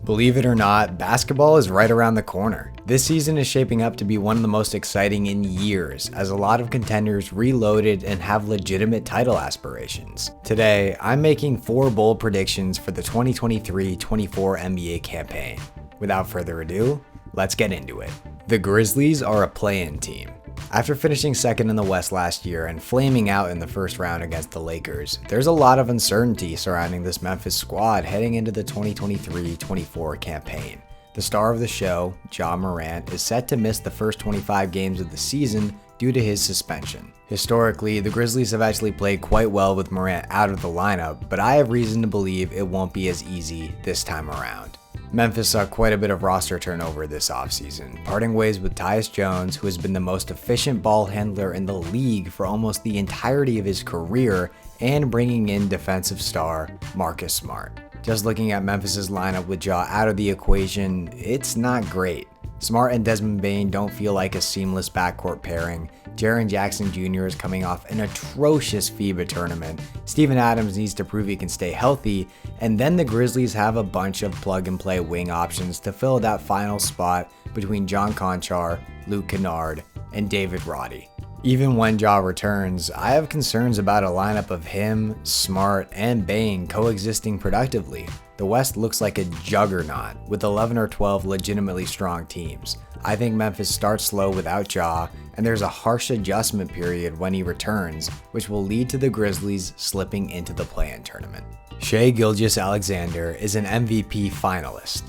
Believe it or not, basketball is right around the corner. This season is shaping up to be one of the most exciting in years, as a lot of contenders reloaded and have legitimate title aspirations. Today, I'm making 4 bold predictions for the 2023-24 NBA campaign. Without further ado, let's get into it. The Grizzlies are a play-in team. After finishing second in the West last year and flaming out in the first round against the Lakers, there's a lot of uncertainty surrounding this Memphis squad heading into the 2023-24 campaign. The star of the show, Ja Morant, is set to miss the first 25 games of the season due to his suspension. Historically, the Grizzlies have actually played quite well with Morant out of the lineup, but I have reason to believe it won't be as easy this time around. Memphis saw quite a bit of roster turnover this offseason, parting ways with Tyus Jones, who has been the most efficient ball handler in the league for almost the entirety of his career, and bringing in defensive star Marcus Smart. Just looking at Memphis's lineup with Ja out of the equation, it's not great. Smart and Desmond Bane don't feel like a seamless backcourt pairing. Jaren Jackson Jr. is coming off an atrocious FIBA tournament. Steven Adams needs to prove he can stay healthy, and then the Grizzlies have a bunch of plug-and-play wing options to fill that final spot between John Konchar, Luke Kennard, and David Roddy. Even when Ja returns, I have concerns about a lineup of him, Smart, and Bane coexisting productively. The West looks like a juggernaut, with 11 or 12 legitimately strong teams. I think Memphis starts slow without Ja, and there's a harsh adjustment period when he returns, which will lead to the Grizzlies slipping into the play-in tournament. Shai Gilgeous-Alexander is an MVP finalist.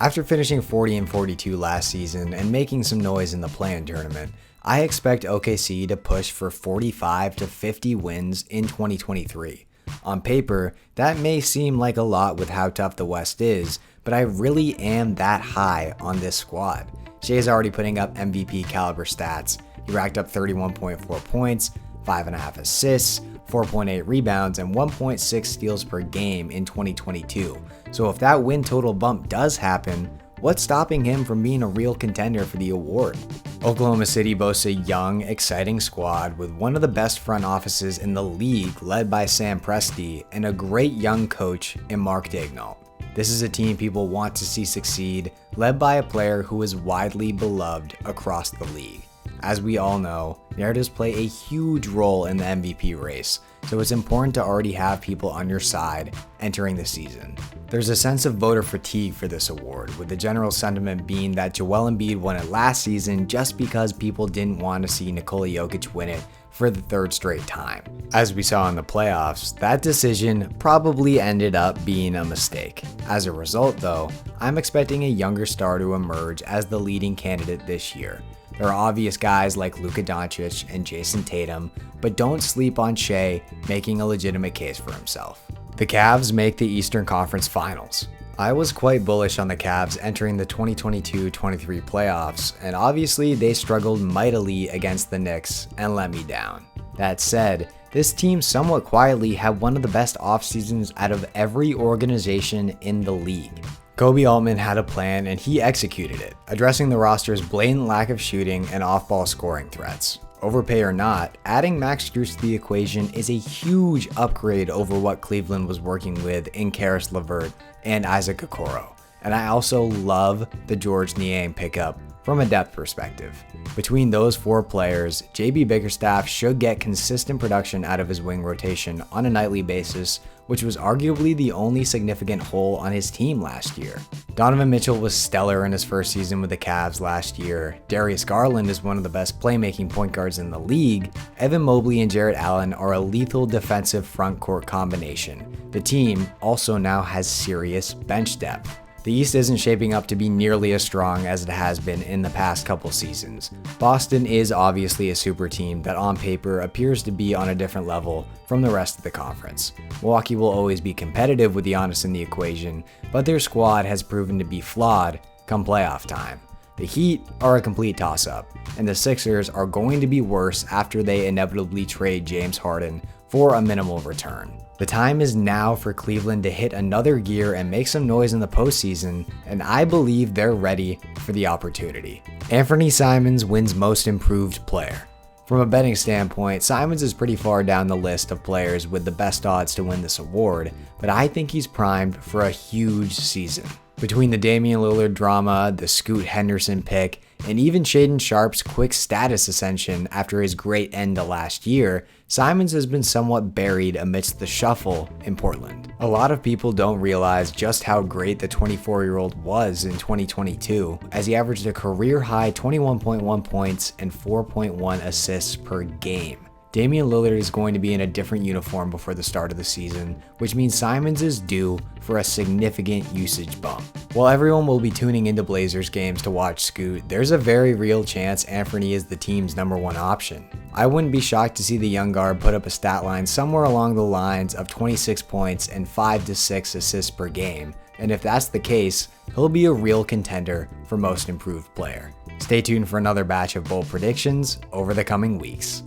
After finishing 40-42 last season and making some noise in the play-in tournament, I expect OKC to push for 45 to 50 wins in 2023. On paper, that may seem like a lot with how tough the West is, but I really am that high on this squad. Shai is already putting up MVP caliber stats. He racked up 31.4 points, 5.5 assists, 4.8 rebounds, and 1.6 steals per game in 2022. So if that win total bump does happen, what's stopping him from being a real contender for the award? Oklahoma City boasts a young, exciting squad with one of the best front offices in the league led by Sam Presti and a great young coach in Mark Daigneault. This is a team people want to see succeed, led by a player who is widely beloved across the league. As we all know, narratives play a huge role in the MVP race, so it's important to already have people on your side entering the season. There's a sense of voter fatigue for this award, with the general sentiment being that Joel Embiid won it last season just because people didn't want to see Nikola Jokic win it for the 3rd straight time. As we saw in the playoffs, that decision probably ended up being a mistake. As a result though, I'm expecting a younger star to emerge as the leading candidate this year. There are obvious guys like Luka Doncic and Jason Tatum, but don't sleep on Shai making a legitimate case for himself. The Cavs make the Eastern Conference Finals. I was quite bullish on the Cavs entering the 2022-23 playoffs, and obviously they struggled mightily against the Knicks and let me down. That said, this team somewhat quietly had one of the best off seasons out of every organization in the league. Koby Altman had a plan and he executed it, addressing the roster's blatant lack of shooting and off-ball scoring threats. Overpay or not, adding Max Strus to the equation is a huge upgrade over what Cleveland was working with in Caris LeVert and Isaac Okoro. And I also love the George Niang pickup from a depth perspective. Between those 4 players, JB Bickerstaff should get consistent production out of his wing rotation on a nightly basis, which was arguably the only significant hole on his team last year. Donovan Mitchell was stellar in his first season with the Cavs last year. Darius Garland is one of the best playmaking point guards in the league. Evan Mobley and Jarrett Allen are a lethal defensive front court combination. The team also now has serious bench depth. The East isn't shaping up to be nearly as strong as it has been in the past couple seasons. Boston is obviously a super team that on paper appears to be on a different level from the rest of the conference. Milwaukee will always be competitive with Giannis in the equation, but their squad has proven to be flawed come playoff time. The Heat are a complete toss-up, and the Sixers are going to be worse after they inevitably trade James Harden for a minimal return. The time is now for Cleveland to hit another gear and make some noise in the postseason, and I believe they're ready for the opportunity. Anthony Simons wins Most Improved Player. From a betting standpoint, Simons is pretty far down the list of players with the best odds to win this award, but I think he's primed for a huge season. Between the Damian Lillard drama, the Scoot Henderson pick, and even Shaedon Sharpe's quick status ascension after his great end to last year, Simons has been somewhat buried amidst the shuffle in Portland. A lot of people don't realize just how great the 24-year-old was in 2022, as he averaged a career-high 21.1 points and 4.1 assists per game. Damian Lillard is going to be in a different uniform before the start of the season, which means Simons is due for a significant usage bump. While everyone will be tuning into Blazers games to watch Scoot, there's a very real chance Anthony is the team's #1 option. I wouldn't be shocked to see the young guard put up a stat line somewhere along the lines of 26 points and 5 to 6 assists per game, and if that's the case, he'll be a real contender for most improved player. Stay tuned for another batch of bold predictions over the coming weeks.